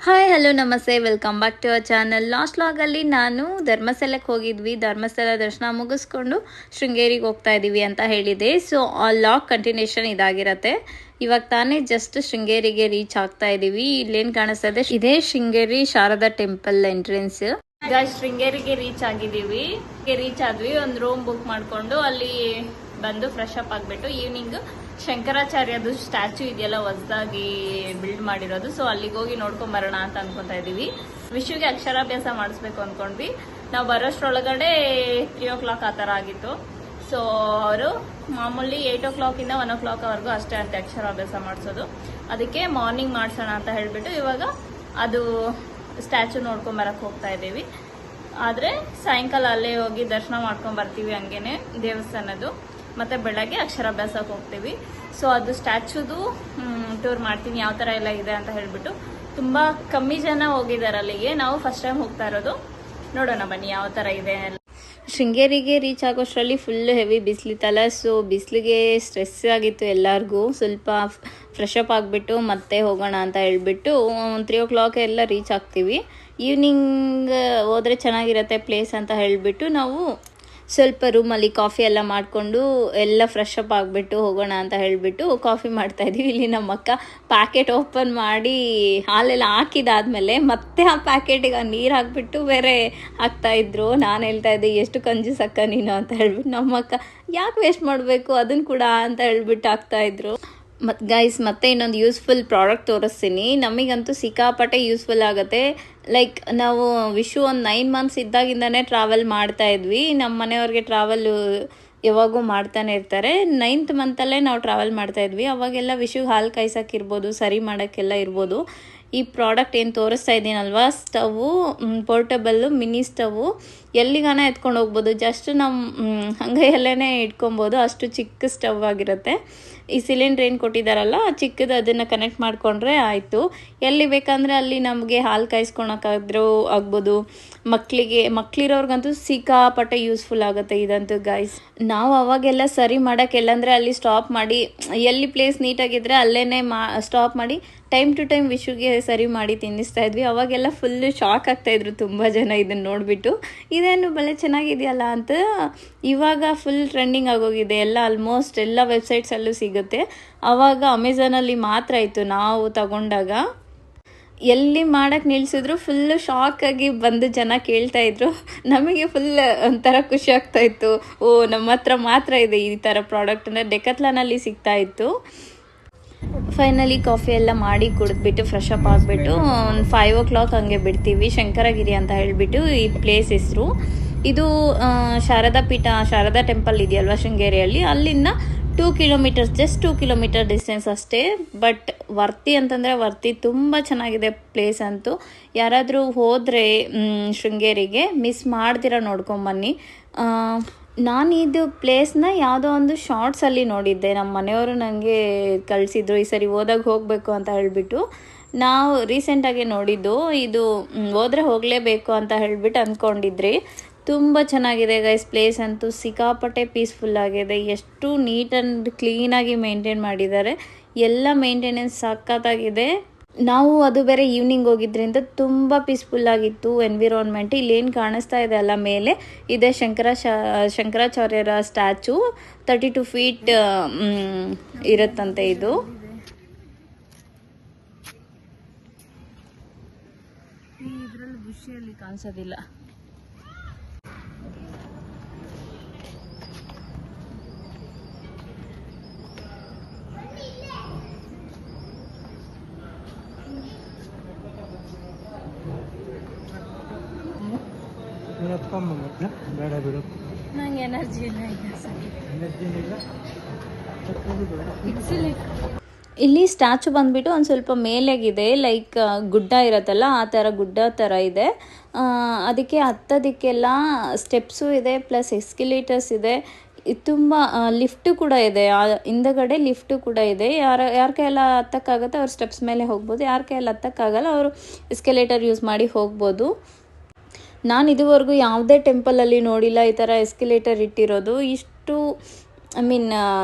Hi hello ನಮಸ್ತೆ, welcome back to our channel. Last ಲಾಗಲ್ಲಿ ನಾನು ಧರ್ಮಸ್ಥಳಕ್ಕೆ ಹೋಗಿದ್ವಿ. ಧರ್ಮಸ್ಥಳ ದರ್ಶನ ಮುಗಿಸ್ಕೊಂಡು ಶೃಂಗೇರಿಗೆ ಹೋಗ್ತಾ ಇದ್ದೀವಿ ಅಂತ ಹೇಳಿದೆ. ಸೊ ಆ ಲಾಗ್ ಕಂಟಿನ್ಯೂಷನ್ ಇದಾಗಿರತ್ತೆ. ಇವಾಗ ತಾನೇ ಜಸ್ಟ್ ಶೃಂಗೇರಿಗೆ ರೀಚ್ ಆಗ್ತಾ ಇದ್ದೀವಿ. ಇಲ್ಲೇನು ಕಾಣಿಸ್ತಾ ಇದೆ, ಇದೇ ಶೃಂಗೇರಿ ಶಾರದಾ ಟೆಂಪಲ್ ಎಂಟ್ರೆನ್ಸ್. ಈಗ ಶೃಂಗೇರಿಗೆ ರೀಚ್ ಆಗಿದ್ದೀವಿ. ರೀಚ್ ಆದ್ವಿ, ಒಂದು ರೂಮ್ ಬುಕ್ ಮಾಡಿಕೊಂಡು ಅಲ್ಲಿ ಬಂದು ಫ್ರೆಶ್ ಅಪ್ ಆಗಿಬಿಟ್ಟು ಈವ್ನಿಂಗ್ ಶಂಕರಾಚಾರ್ಯದು ಸ್ಟ್ಯಾಚ್ಯೂ ಇದೆಯಲ್ಲ, ಹೊಸದಾಗಿ ಬಿಲ್ಡ್ ಮಾಡಿರೋದು. ಸೊ ಅಲ್ಲಿಗೆ ಹೋಗಿ ನೋಡ್ಕೊಂಡ್ ಬರೋಣ ಅಂತ ಅನ್ಕೊಂತಾ ಇದೀವಿ. ವಿಶುಗೆ ಅಕ್ಷರಾಭ್ಯಾಸ ಮಾಡಿಸ್ಬೇಕು ಅನ್ಕೊಂಡ್ವಿ. ನಾವು ಬರೋಷ್ಟ್ರೊಳಗಡೆ 3 o'clock ಆ ಥರ ಆಗಿತ್ತು. ಸೊ ಅವರು ಮಾಮೂಲಿ 8 o'clock ಇಂದ 1 o'clock ವರೆಗೂ ಅಷ್ಟೇ ಅಂತ ಅಕ್ಷರಾಭ್ಯಾಸ ಮಾಡಿಸೋದು. ಅದಕ್ಕೆ ಮಾರ್ನಿಂಗ್ ಮಾಡಿಸೋಣ ಅಂತ ಹೇಳ್ಬಿಟ್ಟು ಇವಾಗ ಅದು ಸ್ಟ್ಯಾಚ್ಯೂ ನೋಡ್ಕೊಂಡ್ ಬರಕ್ ಹೋಗ್ತಾ ಇದ್ದೀವಿ. ಆದ್ರೆ ಸಾಯಂಕಾಲ ಅಲ್ಲೇ ಹೋಗಿ ದರ್ಶನ ಮಾಡ್ಕೊಂಡ್ ಬರ್ತೀವಿ, ಹಂಗೇನೆ ದೇವಸ್ಥಾನದ್ದು. ಮತ್ತೆ ಬೆಳಗ್ಗೆ ಅಕ್ಷರಾಭ್ಯಾಸಕ್ಕೆ ಹೋಗ್ತೀವಿ. ಸೊ ಅದು ಸ್ಟ್ಯಾಚ್ಯೂದು ಟೂರ್ ಮಾಡ್ತೀನಿ, ಯಾವ ತರ ಎಲ್ಲ ಇದೆ ಅಂತ ಹೇಳ್ಬಿಟ್ಟು. ತುಂಬಾ ಕಮ್ಮಿ ಜನ ಹೋಗಿದ್ದಾರೆ ಅಲ್ಲಿಗೆ, ನಾವು ಫಸ್ಟ್ ಟೈಮ್ ಹೋಗ್ತಾ ಇರೋದು. ನೋಡೋಣ ಬನ್ನಿ ಯಾವ ತರ ಇದೆ. ಶೃಂಗೇರಿಗೆ ರೀಚ್ ಆಗೋಷ್ಟರಲ್ಲಿ ಫುಲ್ ಹೆವಿ ಬಿಸಿಲಿತ್ತಲ್ಲ. ಸೊ ಬಿಸಿಲಿಗೆ ಸ್ಟ್ರೆಸ್ ಆಗಿತ್ತು ಎಲ್ಲರಿಗೂ. ಸ್ವಲ್ಪ ಫ್ರೆಶ್ ಅಪ್ ಆಗಿಬಿಟ್ಟು ಮತ್ತೆ ಹೋಗೋಣ ಅಂತ ಹೇಳ್ಬಿಟ್ಟು 3 o'clock ಎಲ್ಲ ರೀಚ್ ಆಗ್ತೀವಿ. ಈವ್ನಿಂಗ್ ಹೋದ್ರೆ ಚೆನ್ನಾಗಿರತ್ತೆ ಪ್ಲೇಸ್ ಅಂತ ಹೇಳ್ಬಿಟ್ಟು ನಾವು ಸ್ವಲ್ಪ ರೂಮಲ್ಲಿ ಕಾಫಿ ಎಲ್ಲ ಮಾಡಿಕೊಂಡು ಎಲ್ಲ ಫ್ರೆಶ್ ಅಪ್ ಆಗಿಬಿಟ್ಟು ಹೋಗೋಣ ಅಂತ ಹೇಳಿಬಿಟ್ಟು ಕಾಫಿ ಮಾಡ್ತಾ ಇದ್ದೀವಿ. ಇಲ್ಲಿ ನಮ್ಮ ಅಕ್ಕ ಪ್ಯಾಕೆಟ್ ಓಪನ್ ಮಾಡಿ ಹಾಲೆಲ್ಲ ಹಾಕಿದಾದ್ಮೇಲೆ ಮತ್ತೆ ಆ ಪ್ಯಾಕೆಟಿಗೆ ನೀರು ಹಾಕ್ಬಿಟ್ಟು ಬೇರೆ ಹಾಕ್ತಾಯಿದ್ರು. ನಾನು ಹೇಳ್ತಾ ಇದ್ದೆ, ಎಷ್ಟು ಕಂಜೂಸ್ ಅಕ್ಕ ನೀನು ಅಂತ ಹೇಳ್ಬಿಟ್ಟು. ನಮ್ಮ ಅಕ್ಕ ಯಾಕೆ ವೇಸ್ಟ್ ಮಾಡಬೇಕು ಅದನ್ನು ಕೂಡ ಅಂತ ಹೇಳ್ಬಿಟ್ಟು ಹಾಕ್ತಾಯಿದ್ರು. ಮತ್ತು ಗೈಸ್, ಮತ್ತೆ ಇನ್ನೊಂದು ಯೂಸ್ಫುಲ್ ಪ್ರಾಡಕ್ಟ್ ತೋರಿಸ್ತೀನಿ. ನಮಗಂತೂ ಸಿಕ್ಕಾಪಟ್ಟೆ ಯೂಸ್ಫುಲ್ ಆಗುತ್ತೆ. ಲೈಕ್ ನಾವು ವಿಶು ಒಂದು 9 months ಇದ್ದಾಗಿಂದನೇ ಟ್ರಾವೆಲ್ ಮಾಡ್ತಾ ಇದ್ವಿ. ನಮ್ಮ ಮನೆಯವ್ರಿಗೆ ಟ್ರಾವೆಲ್ ಯಾವಾಗೂ ಮಾಡ್ತಾನೆ ಇರ್ತಾರೆ. 9th monthಲ್ಲೇ ನಾವು ಟ್ರಾವೆಲ್ ಮಾಡ್ತಾ ಇದ್ವಿ. ಅವಾಗೆಲ್ಲ ವಿಶುಗೆ ಹಾಲು ಕಾಯ್ಸೋಕ್ಕಿರ್ಬೋದು, ಸರಿ ಮಾಡೋಕ್ಕೆಲ್ಲ ಇರ್ಬೋದು. ಈ ಪ್ರಾಡಕ್ಟ್ ಏನು ತೋರಿಸ್ತಾ ಇದ್ದೀನಲ್ವ, ಸ್ಟವ್ವು ಪೋರ್ಟಬಲ್ಲು ಮಿನಿ ಸ್ಟವ್ವು, ಎಲ್ಲಿಗಾನ ಎತ್ಕೊಂಡು ಹೋಗ್ಬೋದು. ಜಸ್ಟ್ ನಮ್ಮ ಅಂಗೈಯಲ್ಲೇ ಇಟ್ಕೊಬೋದು, ಅಷ್ಟು ಚಿಕ್ಕ ಸ್ಟವ್ ಆಗಿರುತ್ತೆ. ಈ ಸಿಲಿಂಡ್ರ್ ಏನು ಕೊಟ್ಟಿದ್ದಾರಲ್ಲ ಚಿಕ್ಕದು, ಅದನ್ನು ಕನೆಕ್ಟ್ ಮಾಡಿಕೊಂಡ್ರೆ ಆಯಿತು. ಎಲ್ಲಿ ಬೇಕಂದರೆ ಅಲ್ಲಿ ನಮಗೆ ಹಾಲು ಕಾಯಿಸ್ಕೊಳಕ್ಕಾದ್ರೂ ಆಗ್ಬೋದು. ಮಕ್ಕಳಿರೋರ್ಗಂತೂ ಸಿಕ್ಕಾಪಟ್ಟೆ ಯೂಸ್ಫುಲ್ ಆಗುತ್ತೆ ಇದಂತೂ ಗೈಸ್. ನಾವು ಅವಾಗೆಲ್ಲ ಸರಿ ಮಾಡೋಕ್ಕೆಲ್ಲಂದರೆ ಅಲ್ಲಿ ಸ್ಟಾಪ್ ಮಾಡಿ, ಎಲ್ಲಿ ಪ್ಲೇಸ್ ನೀಟಾಗಿದ್ದರೆ ಅಲ್ಲೇ ಸ್ಟಾಪ್ ಮಾಡಿ ಟೈಮ್ ಟು ಟೈಮ್ ವಿಶುಗೆ ಸರಿ ಮಾಡಿ ತಿನ್ನಿಸ್ತಾ ಇದ್ವಿ. ಅವಾಗೆಲ್ಲ ಫುಲ್ಲು ಶಾಕ್ ಆಗ್ತಾಯಿದ್ರು ತುಂಬ ಜನ ಇದನ್ನು ನೋಡಿಬಿಟ್ಟು, ಇದೇನು ಬಳೆ ಚೆನ್ನಾಗಿದೆಯಲ್ಲ ಅಂತ. ಇವಾಗ ಫುಲ್ ಟ್ರೆಂಡಿಂಗ್ ಆಗೋಗಿದೆ, ಎಲ್ಲ ಆಲ್ಮೋಸ್ಟ್ ಎಲ್ಲ ವೆಬ್ಸೈಟ್ಸಲ್ಲೂ ಸಿಗುತ್ತೆ. ಆವಾಗ ಅಮೆಝಾನಲ್ಲಿ ಮಾತ್ರ ಇತ್ತು. ನಾವು ತಗೊಂಡಾಗ ಎಲ್ಲಿ ಮಾಡೋಕ್ಕೆ ನಿಲ್ಲಿಸಿದ್ರು ಫುಲ್ಲು ಶಾಕಾಗಿ ಬಂದು ಜನ ಕೇಳ್ತಾಯಿದ್ರು. ನಮಗೆ ಫುಲ್ ಒಂಥರ ಖುಷಿ ಆಗ್ತಾಯಿತ್ತು, ಓ ನಮ್ಮ ಹತ್ರ ಮಾತ್ರ ಇದೆ ಈ ಥರ ಪ್ರಾಡಕ್ಟ್ ಅಂದರೆ. ಡೆಕತ್ಲಾನಲ್ಲಿ ಸಿಗ್ತಾಯಿತ್ತು. ಫೈನಲಿ ಕಾಫಿ ಎಲ್ಲ ಮಾಡಿ ಕುಡಿದ್ಬಿಟ್ಟು ಫ್ರೆಶ್ ಅಪ್ ಆಗಿಬಿಟ್ಟು ಒಂದು 5 o'clock ಹಂಗೆ ಬಿಡ್ತೀವಿ. ಶಂಕರಗಿರಿ ಅಂತ ಹೇಳಿಬಿಟ್ಟು ಈ ಪ್ಲೇಸ್ ಹೆಸರು. ಇದು ಶಾರದಾ ಟೆಂಪಲ್ ಇದೆಯಲ್ವ ಶೃಂಗೇರಿಯಲ್ಲಿ, ಅಲ್ಲಿಂದ 2 kilometers, ಜಸ್ಟ್ 2 kilometer ಡಿಸ್ಟೆನ್ಸ್ ಅಷ್ಟೇ. ಬಟ್ ವರ್ತಿ ಅಂತಂದರೆ ವರ್ತಿ, ತುಂಬ ಚೆನ್ನಾಗಿದೆ ಪ್ಲೇಸ್ ಅಂತೂ. ಯಾರಾದರೂ ಹೋದರೆ ಶೃಂಗೇರಿಗೆ ಮಿಸ್ ಮಾಡ್ದಿರ ನೋಡ್ಕೊಂಬನ್ನಿ. ನಾನು ಇದು ಪ್ಲೇಸ್ನ ಯಾವುದೋ ಒಂದು ಶಾರ್ಟ್ಸಲ್ಲಿ ನೋಡಿದ್ದೆ. ನಮ್ಮ ಮನೆಯವರು ನನಗೆ ಕಳಿಸಿದ್ರು, ಈ ಸರಿ ಹೋದಾಗ ಹೋಗಬೇಕು ಅಂತ ಹೇಳಿಬಿಟ್ಟು. ನಾವು ರೀಸೆಂಟಾಗಿ ನೋಡಿದ್ದು ಇದು. ಹೋದರೆ ಹೋಗಲೇಬೇಕು ಅಂತ ಹೇಳಿಬಿಟ್ಟು ಅಂದ್ಕೊಂಡಿದ್ರಿ. ತುಂಬ ಚೆನ್ನಾಗಿದೆ ಗೈಸ್ ಪ್ಲೇಸ್ ಅಂತೂ. ಸಿಕ್ಕಾಪಟ್ಟೆ ಪೀಸ್ಫುಲ್ ಆಗಿದೆ. ಎಷ್ಟು ನೀಟ್ ಆ್ಯಂಡ್ ಕ್ಲೀನಾಗಿ ಮೇಂಟೈನ್ ಮಾಡಿದ್ದಾರೆ. ಎಲ್ಲ ಮೇಂಟೆನೆನ್ಸ್ ಸಖತ್ತಾಗಿದೆ. ನಾವು ಅದು ಬೇರೆ ಈವ್ನಿಂಗ್ ಹೋಗಿದ್ರಿಂದ ತುಂಬ ಪೀಸ್ಫುಲ್ ಆಗಿತ್ತು ಎನ್ವಿರಾನ್ಮೆಂಟ್. ಇಲ್ಲೇನು ಕಾಣಿಸ್ತಾ ಇದೆ ಅಲ್ಲ ಮೇಲೆ, ಇದೆ ಶಂಕರಾಚಾರ್ಯರ ಸ್ಟ್ಯಾಚು. 32 feet ಇರುತ್ತಂತೆ ಇದು. ಇದರಲ್ಲಿ ದೃಶ್ಯಲ್ಲಿ ಕಾಣಿಸೋದಿಲ್ಲ. ನಂಗೆ ಎನರ್ಜಿ ಇಲ್ಲ. ಇಲ್ಲಿ ಸ್ಟ್ಯಾಚು ಬಂದ್ಬಿಟ್ಟು ಒಂದು ಸ್ವಲ್ಪ ಮೇಲೆಗಿದೆ, ಲೈಕ್ ಗುಡ್ಡ ಇರತ್ತಲ್ಲ ಆ ಥರ ಗುಡ್ಡ ಥರ ಇದೆ. ಅದಕ್ಕೆ ಹತ್ತೋದಕ್ಕೆಲ್ಲ ಸ್ಟೆಪ್ಸು ಇದೆ, ಪ್ಲಸ್ ಎಸ್ಕಲೇಟರ್ಸ್ ಇದೆ. ತುಂಬ ಲಿಫ್ಟು ಕೂಡ ಇದೆ, ಹಿಂದಗಡೆ ಲಿಫ್ಟು ಕೂಡ ಇದೆ. ಯಾರ ಕೈಯೆಲ್ಲ ಹತ್ತಕ್ಕಾಗುತ್ತೆ ಅವ್ರು ಸ್ಟೆಪ್ಸ್ ಮೇಲೆ ಹೋಗ್ಬೋದು. ಯಾರ ಕೈಯಲ್ಲಿ ಹತ್ತಕ್ಕಾಗಲ್ಲ ಅವರು ಎಸ್ಕಲೇಟರ್ ಯೂಸ್ ಮಾಡಿ ಹೋಗ್ಬೋದು. ನಾನು ಇದುವರೆಗೂ ಯಾವುದೇ ಟೆಂಪಲಲ್ಲಿ ನೋಡಿಲ್ಲ ಈ ಥರ ಎಸ್ಕಲೇಟರ್ ಇಟ್ಟಿರೋದು. ಇಷ್ಟು ಐ ಮೀನ್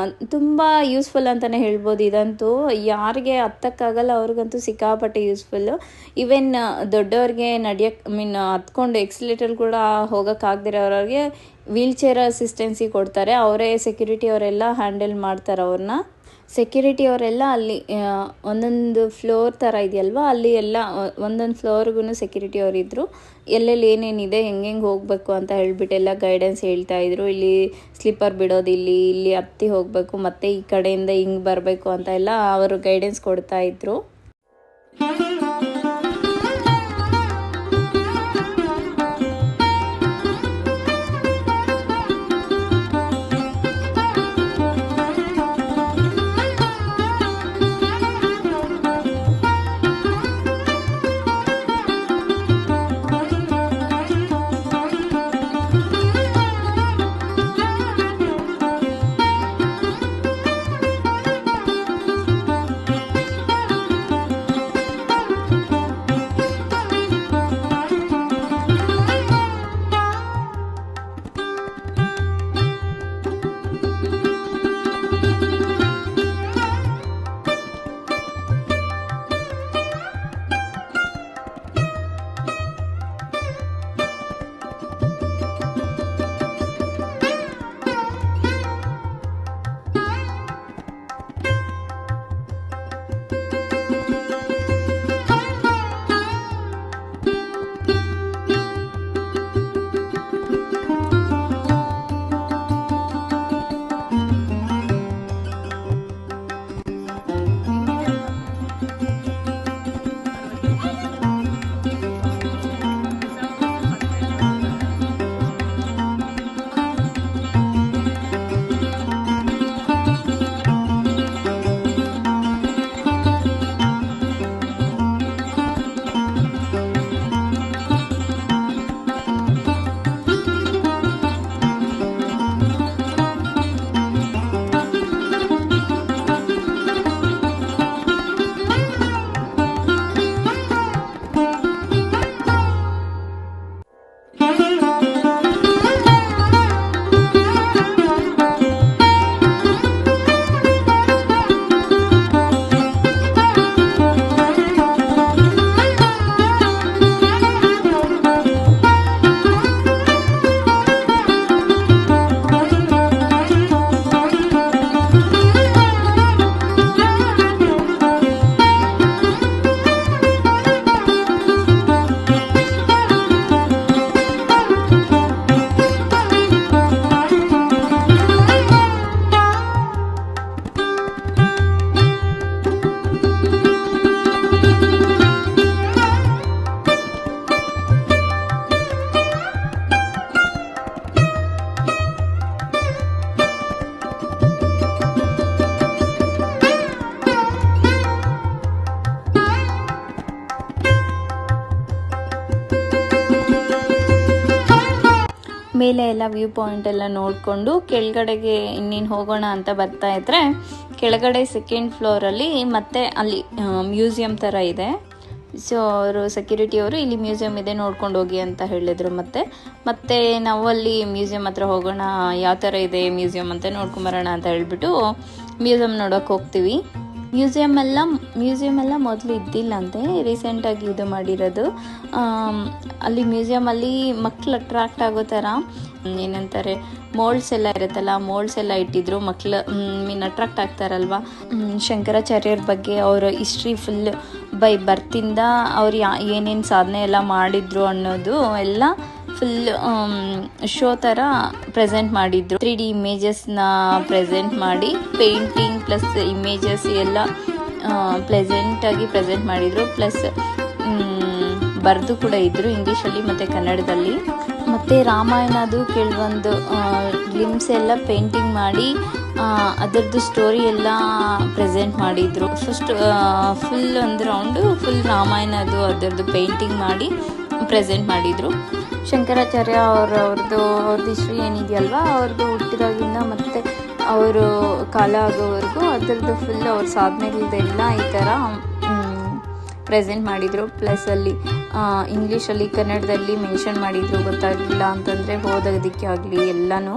ತುಂಬ ಯೂಸ್ಫುಲ್ ಅಂತಲೇ ಹೇಳ್ಬೋದು. ಇದಂತೂ ಯಾರಿಗೆ ಹತ್ತಕ್ಕಾಗಲ್ಲ ಅವ್ರಿಗಂತೂ ಸಿಕ್ಕಾಪಟ್ಟೆ ಯೂಸ್ಫುಲ್ಲು. ಈವನ್ ದೊಡ್ಡವ್ರಿಗೆ ಹತ್ಕೊಂಡು ಎಕ್ಸಿಲೇಟರ್ ಕೂಡ ಹೋಗೋಕ್ಕಾಗದಿರೋರಿಗೆ ವೀಲ್ ಚೇರ್ ಅಸಿಸ್ಟೆನ್ಸಿ ಕೊಡ್ತಾರೆ. ಅವರೇ ಸೆಕ್ಯೂರಿಟಿ ಅವರೆಲ್ಲ ಹ್ಯಾಂಡಲ್ ಮಾಡ್ತಾರೆ ಅವ್ರನ್ನ. ಸೆಕ್ಯೂರಿಟಿ ಅವರೆಲ್ಲ ಅಲ್ಲಿ ಒಂದೊಂದು ಫ್ಲೋರ್ ಥರ ಇದೆಯಲ್ವ, ಅಲ್ಲಿ ಎಲ್ಲ ಒಂದೊಂದು ಫ್ಲೋರ್ಗೂ ಸೆಕ್ಯೂರಿಟಿ ಅವರಿದ್ದರು. ಎಲ್ಲೆಲ್ಲಿ ಏನೇನಿದೆ, ಹೆಂಗೆ ಹೋಗಬೇಕು ಅಂತ ಹೇಳ್ಬಿಟ್ಟು ಎಲ್ಲ ಗೈಡೆನ್ಸ್ ಹೇಳ್ತಾಯಿದ್ರು. ಇಲ್ಲಿ ಸ್ಲಿಪ್ಪರ್ ಬಿಡೋದು, ಇಲ್ಲಿ ಹತ್ತಿ ಹೋಗಬೇಕು, ಮತ್ತು ಈ ಕಡೆಯಿಂದ ಹಿಂಗೆ ಬರಬೇಕು ಅಂತ ಎಲ್ಲ ಅವರು ಗೈಡೆನ್ಸ್ ಕೊಡ್ತಾಯಿದ್ರು. ಮೇಲೆ ಎಲ್ಲ ವ್ಯೂ ಪಾಯಿಂಟ್ ಎಲ್ಲ ನೋಡಿಕೊಂಡು ಕೆಳಗಡೆಗೆ ಇನ್ನೇನು ಹೋಗೋಣ ಅಂತ ಬರ್ತಾ ಇದ್ದರೆ, ಕೆಳಗಡೆ ಸೆಕೆಂಡ್ ಫ್ಲೋರಲ್ಲಿ ಮತ್ತೆ ಅಲ್ಲಿ ಮ್ಯೂಸಿಯಂ ಥರ ಇದೆ. ಸೊ ಅವರು ಸೆಕ್ಯೂರಿಟಿಯವರು ಇಲ್ಲಿ ಮ್ಯೂಸಿಯಂ ಇದೆ ನೋಡ್ಕೊಂಡು ಹೋಗಿ ಅಂತ ಹೇಳಿದರು. ಮತ್ತೆ ನಾವು ಅಲ್ಲಿ ಮ್ಯೂಸಿಯಂ ಹತ್ರ ಹೋಗೋಣ, ಯಾವ ಥರ ಇದೆ ಮ್ಯೂಸಿಯಂ ಅಂತ ನೋಡ್ಕೊಂಬರೋಣ ಅಂತ ಹೇಳಿಬಿಟ್ಟು ಮ್ಯೂಸಿಯಂ ನೋಡೋಕೆ ಹೋಗ್ತೀವಿ. ಮ್ಯೂಸಿಯಮ್ ಎಲ್ಲ ಮೊದಲು ಇದ್ದಿಲ್ಲ ಅಂತೆ, ರೀಸೆಂಟಾಗಿ ಇದು ಮಾಡಿರೋದು. ಅಲ್ಲಿ ಮ್ಯೂಸಿಯಮಲ್ಲಿ ಮಕ್ಕಳು ಅಟ್ರಾಕ್ಟ್ ಆಗೋ ಥರ ಏನಂತಾರೆ ಮೋಲ್ಡ್ಸ್ ಎಲ್ಲ ಇರುತ್ತಲ್ಲ, ಮೋಲ್ಡ್ಸ್ ಎಲ್ಲ ಇಟ್ಟಿದ್ರು. ಮಕ್ಕಳು ಅಟ್ರಾಕ್ಟ್ ಆಗ್ತಾರಲ್ವ. ಶಂಕರಾಚಾರ್ಯರ ಬಗ್ಗೆ ಅವರ ಹಿಸ್ಟ್ರಿ ಫುಲ್ ಬೈ ಬರ್ತಿಂದ ಅವ್ರು ಏನೇನು ಸಾಧನೆ ಎಲ್ಲ ಮಾಡಿದ್ರು ಅನ್ನೋದು ಎಲ್ಲ ಫುಲ್ ಶೋ ಥರ ಪ್ರೆಸೆಂಟ್ ಮಾಡಿದ್ರು. 3D ಇಮೇಜಸ್ನ ಪ್ರೆಸೆಂಟ್ ಮಾಡಿ ಪೇಂಟಿಂಗ್ ಪ್ಲಸ್ ಇಮೇಜಸ್ ಎಲ್ಲ ಪ್ಲೆಸೆಂಟಾಗಿ ಪ್ರೆಸೆಂಟ್ ಮಾಡಿದರು. ಪ್ಲಸ್ ಬರೆದು ಕೂಡ ಇದ್ದರು ಇಂಗ್ಲೀಷಲ್ಲಿ ಮತ್ತು ಕನ್ನಡದಲ್ಲಿ. ಮತ್ತು ರಾಮಾಯಣದು ಕೆಲವೊಂದು ಗ್ಲಿಮ್ಸ್ ಎಲ್ಲ ಪೇಂಟಿಂಗ್ ಮಾಡಿ ಅದರದ್ದು ಸ್ಟೋರಿ ಎಲ್ಲ ಪ್ರೆಸೆಂಟ್ ಮಾಡಿದರು. ಫಸ್ಟ್ ಫುಲ್ ಒಂದು ರೌಂಡು ಫುಲ್ ರಾಮಾಯಣದು ಅದರದ್ದು ಪೇಂಟಿಂಗ್ ಮಾಡಿ ಪ್ರೆಸೆಂಟ್ ಮಾಡಿದರು. ಶಂಕರಾಚಾರ್ಯ ಅವ್ರದ್ದು ಹಿಸ್ಟ್ರಿ ಏನಿದೆಯಲ್ವ, ಅವ್ರದ್ದು ಹುಟ್ಟಿದಾಗಿಂದ ಮತ್ತು ಅವರು ಕಾಲ ಆಗೋವರೆಗೂ ಅದರದ್ದು ಫುಲ್ ಅವ್ರ ಸಾಧನೆಗಳದೆಲ್ಲ ಈ ಥರ ಪ್ರೆಸೆಂಟ್ ಮಾಡಿದರು. ಪ್ಲಸ್ ಅಲ್ಲಿ ಇಂಗ್ಲೀಷಲ್ಲಿ ಕನ್ನಡದಲ್ಲಿ ಮೆನ್ಷನ್ ಮಾಡಿದರು, ಗೊತ್ತಾಗಲಿಲ್ಲ ಅಂತಂದರೆ ಓದೋದಕ್ಕೆ ಆಗಲಿ ಎಲ್ಲನೂ.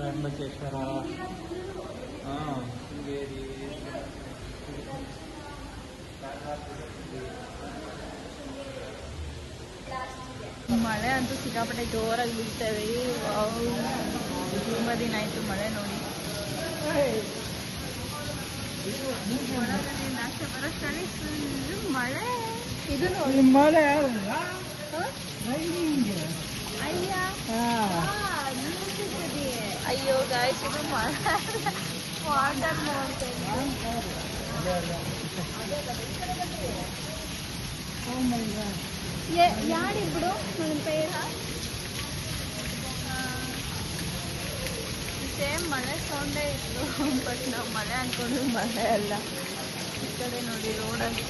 ತ್ರ್ಯಂಬಕೇಶ್ವರ, ಶೃಂಗೇರಿ, ಮಳೆ ಅಂತೂ ಸಿಕ್ಕಾಪಟ್ಟೆ ಜೋರಾಗಿ ಬೀಳ್ತೇವೆ. ತುಂಬ ದಿನ ಆಯಿತು ಮಳೆ ನೋಡಿ. ನಾಶ ಬರೋಷ್ಟರಲ್ಲಿ ಫುಲ್ಲು ಮಳೆ. ಇದು ನೋಡಿ ಮಳೆ ಅಯ್ಯೋ ಗಾಯ್ಸ್, ಇದು ಮಳೆ ವಾಟರ್ ಯಾರಿಬ್ರು ನನ್ನ ಪೇರ ಸೇಮ್ ಮಳೆ ಸೌಂಡೇ ಇತ್ತು. ಬಟ್ ನಾವು ಮಳೆ ಅಂದ್ಕೊಂಡು ಮಳೆ ಅಲ್ಲ. ಈ ಕಡೆ ನೋಡಿ ರೋಡಲ್ಲಿ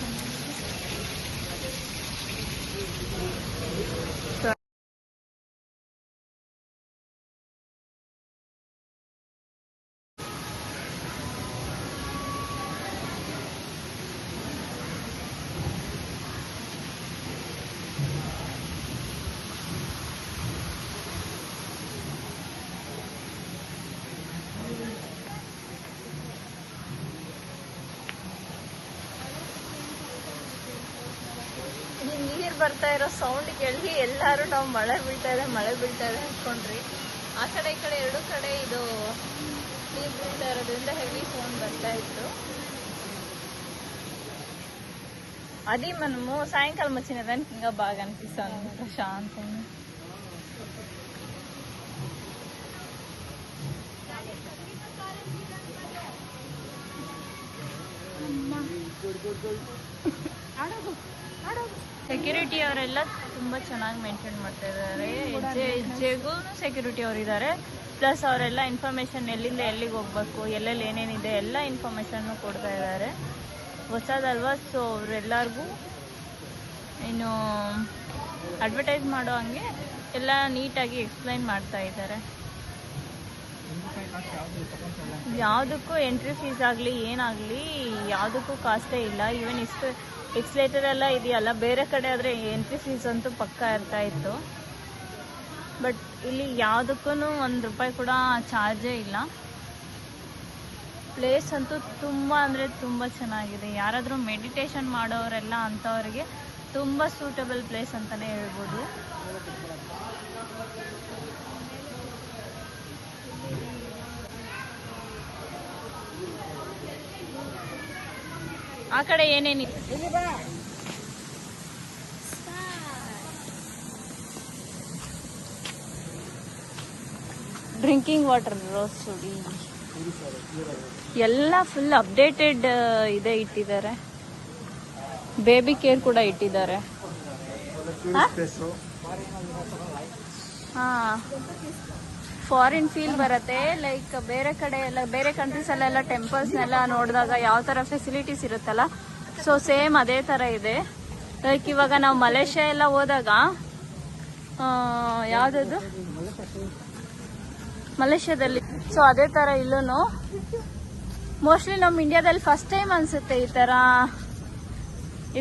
ನೀರು ಬರ್ತಾ ಇರೋ ಸೌಂಡ್ ಕೇಳಿ ಎಲ್ಲರೂ ನಾವು ಮಳೆ ಬೀಳ್ತಾ ಇದೆ ಅಂದ್ಕೊಂಡ್ರಿ. ಆ ಕಡೆ ಈ ಕಡೆ ಎರಡು ಕಡೆ ಇದು ನೀರು ಬೀಳ್ತಾ ಇರೋದ್ರಿಂದ ಹೆವಿ ಸೌಂಡ್ ಬರ್ತಾ ఇತ್ತು. అది మనము సాయంకాలం వచ్చిన దానికి ఇంకా బాగా అనిపిస్తుంది, ప్రశాంతంగా. ಸೆಕ್ಯೂರಿಟಿ ಅವರೆಲ್ಲ ತುಂಬ ಚೆನ್ನಾಗಿ ಮೇಂಟೈನ್ ಮಾಡ್ತಾ ಇದ್ದಾರೆ. ಹೆಜ್ಜೆಗೂ ಸೆಕ್ಯೂರಿಟಿ ಅವರು ಇದ್ದಾರೆ. ಪ್ಲಸ್ ಅವರೆಲ್ಲ ಇನ್ಫಾರ್ಮೇಶನ್ ಎಲ್ಲಿಂದ ಎಲ್ಲಿಗೆ ಹೋಗ್ಬೇಕು, ಎಲ್ಲೆಲ್ಲಿ ಏನೇನಿದೆ ಎಲ್ಲ ಇನ್ಫಾರ್ಮೇಶನ್ನು ಕೊಡ್ತಾ ಇದ್ದಾರೆ. ಹೊಸದಲ್ವಾ, ಸೊ ಅವರೆಲ್ಲರಿಗೂ ಏನು ಅಡ್ವರ್ಟೈಸ್ ಮಾಡೋ ಹಂಗೆ ಎಲ್ಲ ನೀಟಾಗಿ ಎಕ್ಸ್ಪ್ಲೈನ್ ಮಾಡ್ತಾ ಇದ್ದಾರೆ. ಯಾವುದಕ್ಕೂ ಎಂಟ್ರಿ ಫೀಸ್ ಆಗಲಿ ಏನಾಗಲಿ ಯಾವುದಕ್ಕೂ ಕಾಸ್ಟೇ ಇಲ್ಲ. ಈವನ್ ಇಷ್ಟು ಎಕ್ಸ್ಲೇಟರ್ ಎಲ್ಲ ಇದೆಯಲ್ಲ, ಬೇರೆ ಕಡೆ ಆದರೆ ಎಂಟ್ರಿ ಫೀಸ್ ಅಂತೂ ಪಕ್ಕಾ ಇರ್ತಾ ಇತ್ತು. ಬಟ್ ಇಲ್ಲಿ ಯಾವುದಕ್ಕೂ ₹1 ಕೂಡ ಚಾರ್ಜೇ ಇಲ್ಲ. ಪ್ಲೇಸ್ ಅಂತೂ ತುಂಬ ಅಂದರೆ ತುಂಬ ಚೆನ್ನಾಗಿದೆ. ಯಾರಾದರೂ ಮೆಡಿಟೇಷನ್ ಮಾಡೋರೆಲ್ಲ ಅಂಥವ್ರಿಗೆ ತುಂಬ ಸೂಟಬಲ್ ಪ್ಲೇಸ್ ಅಂತಲೇ ಹೇಳ್ಬೋದು. ಆ ಕಡೆ ಏನೇನಿದೆ ಡ್ರಿಂಕಿಂಗ್ ವಾಟರ್, ರೋಸ್ ಚೂಡಿ ಎಲ್ಲ ಫುಲ್ ಅಪ್ಡೇಟೆಡ್ ಇದೆ ಇಟ್ಟಿದ್ದಾರೆ. ಬೇಬಿ ಕೇರ್ ಕೂಡ ಇಟ್ಟಿದ್ದಾರೆ. ಫಾರಿನ್ ಫೀಲ್ ಬರುತ್ತೆ. ಲೈಕ್ ಬೇರೆ ಕಡೆ ಎಲ್ಲ, ಬೇರೆ ಕಂಟ್ರೀಸಲ್ಲೆಲ್ಲ ಟೆಂಪಲ್ಸ್ನೆಲ್ಲ ನೋಡಿದಾಗ ಯಾವ ಥರ ಫೆಸಿಲಿಟೀಸ್ ಇರುತ್ತಲ್ಲ, ಸೊ ಸೇಮ್ ಅದೇ ಥರ ಇದೆ. ಲೈಕ್ ಇವಾಗ ನಾವು ಮಲೇಷ್ಯಾ ಎಲ್ಲ ಹೋದಾಗ, ಯಾವುದದು ಮಲೇಷ್ಯಾದಲ್ಲಿ, ಸೊ ಅದೇ ಥರ ಇಲ್ಲೂ ಮೋಸ್ಟ್ಲಿ ನಮ್ಮ ಇಂಡಿಯಾದಲ್ಲಿ ಫಸ್ಟ್ ಟೈಮ್ ಅನಿಸುತ್ತೆ ಈ ಥರ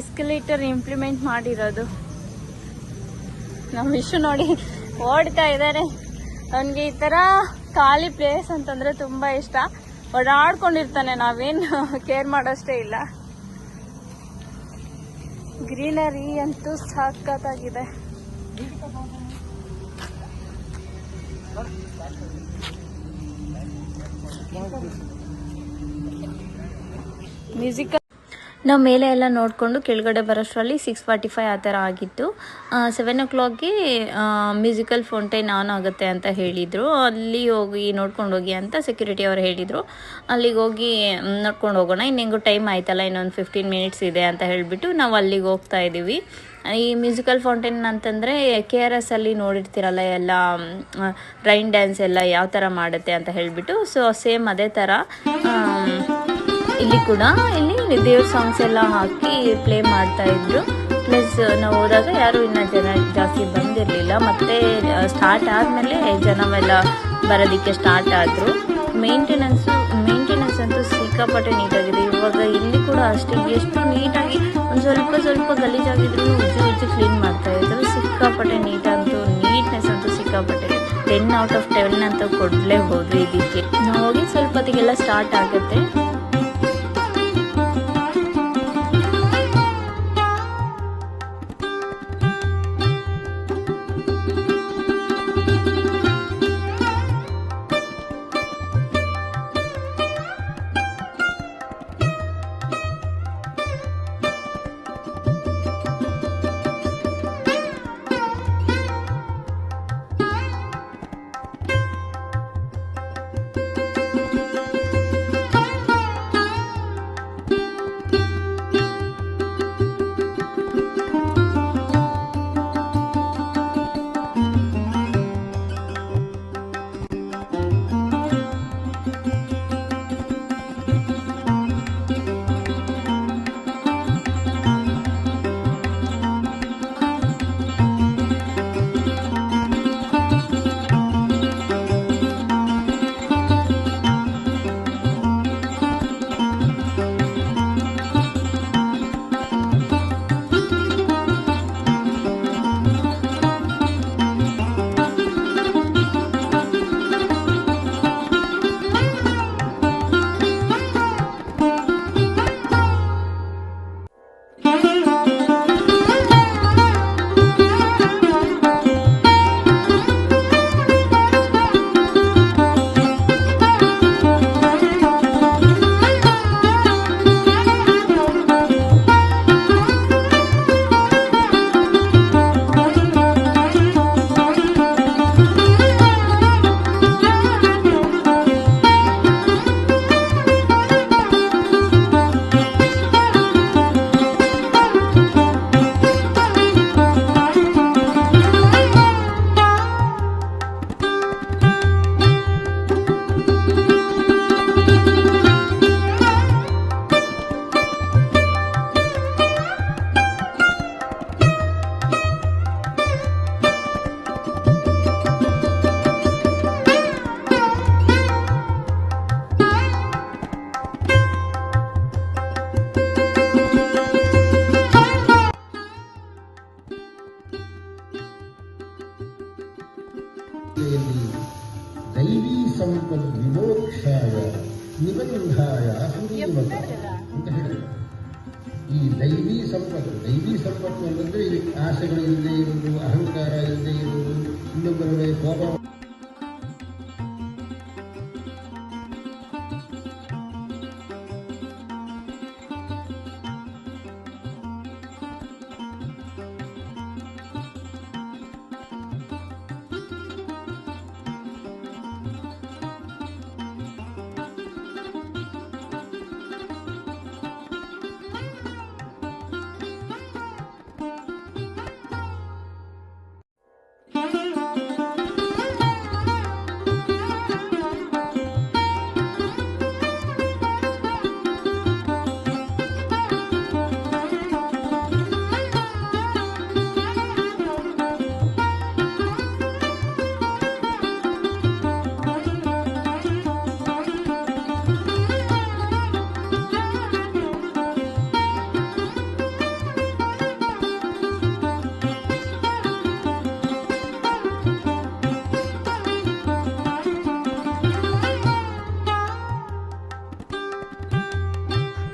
ಎಸ್ಕಲೇಟರ್ ಇಂಪ್ಲಿಮೆಂಟ್ ಮಾಡಿರೋದು. ನಮ್ಮ ವಿಶ್ವ ನೋಡಿ ಓಡ್ತಾ ಇದ್ದಾರೆ. ಅವನಿಗೆ ಈ ಥರ ಖಾಲಿ ಪ್ಲೇಸ್ ಅಂತಂದರೆ ತುಂಬ ಇಷ್ಟ. ಓಡಾಡ್ಕೊಂಡಿರ್ತಾನೆ, ನಾವೇನು ಕೇರ್ ಮಾಡೋಷ್ಟೇ ಇಲ್ಲ. ಗ್ರೀನರಿ ಅಂತೂ ಸಖತ್ತಾಗಿದೆ. ಮ್ಯೂಸಿಕ್ ನಾವು ಮೇಲೆ ಎಲ್ಲ ನೋಡಿಕೊಂಡು ಕೆಳಗಡೆ ಬರೋಷ್ಟರಲ್ಲಿ 6:45 ಆ ಥರ ಆಗಿತ್ತು. 7 o'clockಗೆ ಮ್ಯೂಸಿಕಲ್ ಫೌಂಟೈನ್ ಆನ್ ಆಗುತ್ತೆ ಅಂತ ಹೇಳಿದರು. ಅಲ್ಲಿ ಹೋಗಿ ನೋಡ್ಕೊಂಡು ಹೋಗಿ ಅಂತ ಸೆಕ್ಯೂರಿಟಿ ಅವರು ಹೇಳಿದರು. ಅಲ್ಲಿಗೆ ಹೋಗಿ ನೋಡ್ಕೊಂಡು ಹೋಗೋಣ, ಇನ್ನೆಂಗೂ ಟೈಮ್ ಆಯ್ತಲ್ಲ, ಇನ್ನೊಂದು 15 minutes ಇದೆ ಅಂತ ಹೇಳಿಬಿಟ್ಟು ನಾವು ಅಲ್ಲಿಗೆ ಹೋಗ್ತಾ ಇದ್ದೀವಿ. ಈ ಮ್ಯೂಸಿಕಲ್ ಫೌಂಟೈನ್ ಅಂತಂದರೆ KRS ಅಲ್ಲಿ ನೋಡಿರ್ತೀರಲ್ಲ, ಎಲ್ಲ ರೈನ್ ಡ್ಯಾನ್ಸ್ ಎಲ್ಲ ಯಾವ ಥರ ಮಾಡುತ್ತೆ ಅಂತ ಹೇಳಿಬಿಟ್ಟು, ಸೊ ಸೇಮ್ ಅದೇ ಥರ ಇಲ್ಲಿ ಕೂಡ ಇಲ್ಲಿ ದೇವ್ರ ಸಾಂಗ್ಸ್ ಎಲ್ಲ ಹಾಕಿ ಪ್ಲೇ ಮಾಡ್ತಾ ಇದ್ರು. ಪ್ಲಸ್ ನಾವು ಹೋದಾಗ ಯಾರು ಇನ್ನೂ ಜನ ಜಾಸ್ತಿ ಬಂದಿರಲಿಲ್ಲ. ಮತ್ತೆ ಸ್ಟಾರ್ಟ್ ಆದಮೇಲೆ ಜನವೆಲ್ಲ ಬರೋದಕ್ಕೆ ಸ್ಟಾರ್ಟ್ ಆದರು. ಮೇಂಟೆನೆನ್ಸ್ ಅಂತೂ ಸಿಕ್ಕಾಪಟ್ಟೆ ನೀಟಾಗಿದೆ. ಇವಾಗ ಇಲ್ಲಿ ಕೂಡ ಅಷ್ಟೇ, ಎಷ್ಟು ನೀಟಾಗಿ ಒಂದು ಸ್ವಲ್ಪ ಗಲೀಜಾಗಿದ್ರು ಉಜ್ಜಿ ಕ್ಲೀನ್ ಮಾಡ್ತಾ ಇದ್ರು. ಸಿಕ್ಕಾಪಟ್ಟೆ ನೀಟ್ನೆಸ್ ಅಂತೂ ಸಿಕ್ಕಾಪಟ್ಟೆ. 10/10 ಅಂತ ಕೊಡಲೇಬಹುದು. ಇದಕ್ಕೆ ನಾವು ಹೋಗಿ ಸ್ವಲ್ಪ ಹೊತ್ತಿಗೆಲ್ಲ ಸ್ಟಾರ್ಟ್ ಆಗುತ್ತೆ. ದೈವೀ ಸಂಪದ್ ವಿಮೋಕ್ಷಾಯ ನಿಬಂಧಾಯ ಸುರೀಮತ ಅಂತ ಹೇಳಿದರು. ಈ ದೈವೀ ಸಂಪತ್ತು ಅಂತಂದ್ರೆ ಈ ಆಸೆಗಳು ಇಲ್ಲದೆ ಇರುವುದು, ಅಹಂಕಾರ ಇಲ್ಲದೆ ಇರುವುದು, ಇನ್ನೊಬ್ಬರ ಮೇಲೆ ಕೋಪ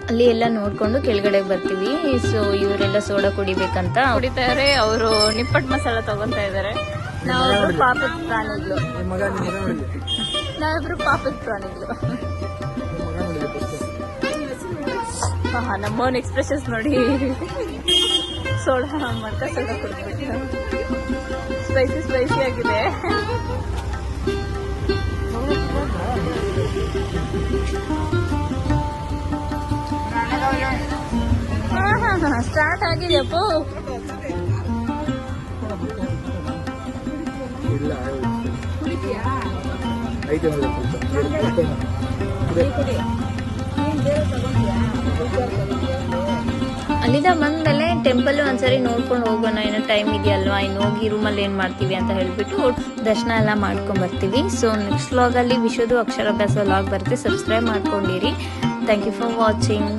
ಅಲ್ಲಿ ಎಲ್ಲ ನೋಡ್ಕೊಂಡು ಕೆಳಗಡೆ ಬರ್ತೀವಿ. ಸೊ ಇವರೆಲ್ಲ ಸೋಡಾ ಕುಡಿಬೇಕಂತ ಕುಡಿತಾರೆ. ಅವರು ನಿಪ್ಪಟ್ಟು ಮಸಾಲ ತಗೊಂತ ಇದಾರೆ. ನಾವಿಬ್ರು ಪಾಪದ ಪ್ರಾಣಿಗಳು. ನಮ್ಮವನ್ ಎಕ್ಸ್ಪ್ರೆಷನ್ಸ್ ನೋಡಿ ಸೋಡಾ ಮಾಡ್ತಾ ಸೋಡಾ ಕುಡಿದ್ಬಿಟ್ಟು ಸ್ಪೈಸಿ ಆಗಿದೆ. ಸ್ಟಾರ್ಟ್ ಆಗಿದೆಯಪ್ಪ. ಅಲ್ಲಿಂದ ಬಂದ್ಮೇಲೆ ಟೆಂಪಲ್ ಒಂದ್ಸರಿ ನೋಡ್ಕೊಂಡು ಹೋಗೋಣ, ಏನೋ ಟೈಮ್ ಇದೆಯಲ್ವಾ, ಇನ್ನು ಹೋಗಿ ರೂಮಲ್ಲಿ ಏನ್ ಮಾಡ್ತೀವಿ ಅಂತ ಹೇಳ್ಬಿಟ್ಟು ದರ್ಶನ ಎಲ್ಲ ಮಾಡ್ಕೊಂಡ್ ಬರ್ತೀವಿ. ಸೊ ನೆಕ್ಸ್ಟ್ ವ್ಲಾಗ್ ಅಲ್ಲಿ ವಿಶ್ವದು ಅಕ್ಷರಾಭ್ಯಾಸ ವ್ಲಾಗ್ ಬರುತ್ತೆ. ಸಬ್ಸ್ಕ್ರೈಬ್ ಮಾಡ್ಕೊಂಡಿರಿ. Thank you for watching.